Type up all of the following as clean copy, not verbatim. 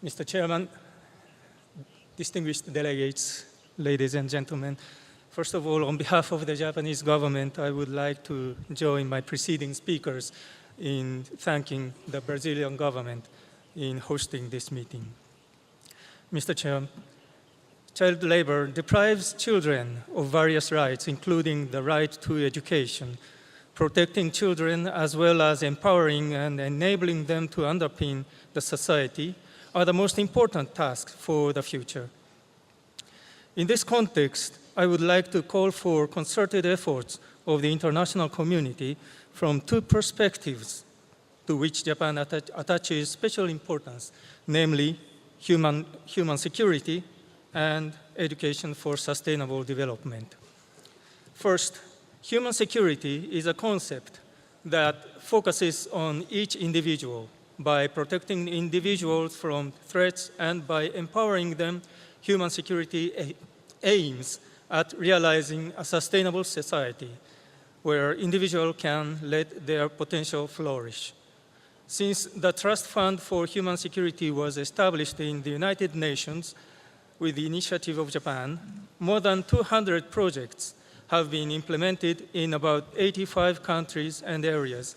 Mr. Chairman, distinguished delegates, ladies and gentlemen, first of all, on behalf of the Japanese government, I would like to join my preceding speakers in thanking the Brazilian government in hosting this meeting. Mr. Chair, child labor deprives children of various rights, including the right to education. Protecting children as well as empowering and enabling them to underpin the society are the most important tasks for the future. In this context, I would like to call for concerted efforts of the international community from two perspectives to which Japan attaches special importance, namely human security and education for sustainable development. First, human security is a concept that focuses on each individual. By protecting individuals from threats and by empowering them, human security aims at realizing a sustainable society where individuals can let their potential flourish. Since the Trust Fund for Human Security was established in the United Nations with the initiative of Japan, more than 200 projects have been implemented in about 85 countries and areas.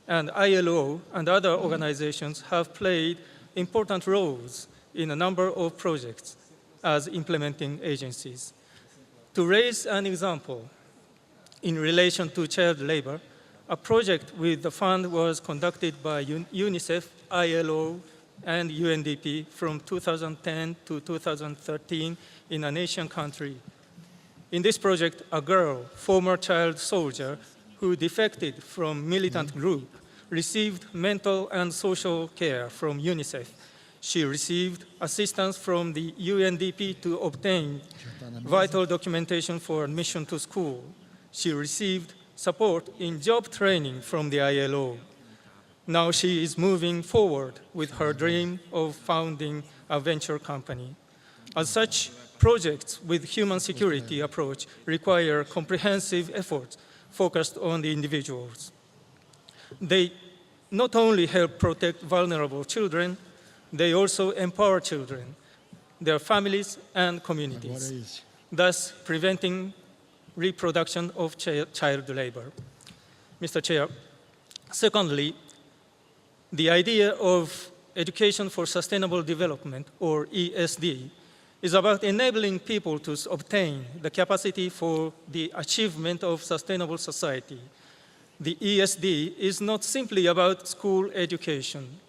And ILO and other organizations have played important roles in a number of projects as implementing agencies. To raise an example, in relation to child labor, a project with the fund was conducted by UNICEF, ILO, and UNDP from 2010 to 2013 in an Asian country. In this project, a girl, former child soldier, who defected from militant group, received mental and social care from UNICEF. She received assistance from the UNDP to obtain vital documentation for admission to school. She received support in job training from the ILO. Now she is moving forward with her dream of founding a venture company. As such, projects with human security approach require comprehensive efforts focused on the individuals. They not only help protect vulnerable children, they also empower children, their families, and communities, thus preventing reproduction of child labor. Mr. Chair, secondly, the idea of education for sustainable development, or ESD, is about enabling people to obtain the capacity for the achievement of sustainable society. The ESD is not simply about school education.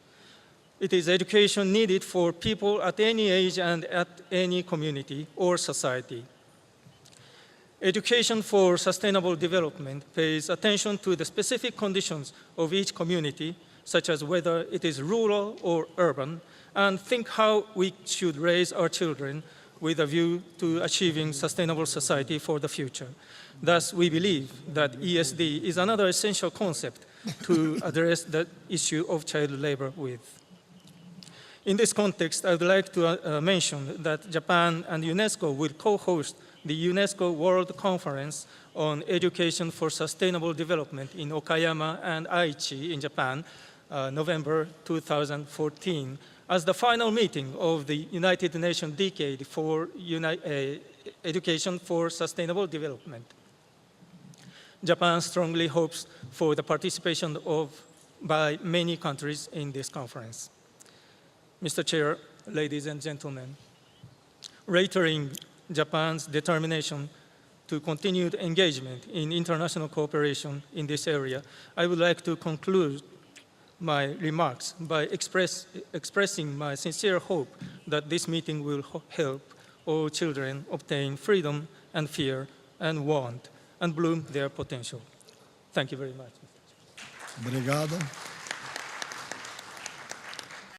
It is education needed for people at any age and at any community or society. Education for sustainable development pays attention to the specific conditions of each community, such as whether it is rural or urban, and think how we should raise our children with a view to achieving sustainable society for the future. Thus, we believe that ESD is another essential concept to address the issue of child labor with. In this context, I would like to mention that Japan and UNESCO will co-host the UNESCO World Conference on Education for Sustainable Development in Okayama and Aichi in Japan, November 2014, as the final meeting of the United Nations Decade for Education for Sustainable Development. Japan strongly hopes for the participation by many countries in this conference. Mr. Chair, ladies and gentlemen, reiterating Japan's determination to continued engagement in international cooperation in this area, I would like to conclude my remarks by expressing my sincere hope that this meeting will help all children obtain freedom and fear and want and bloom their potential. Thank you very much. Obrigado.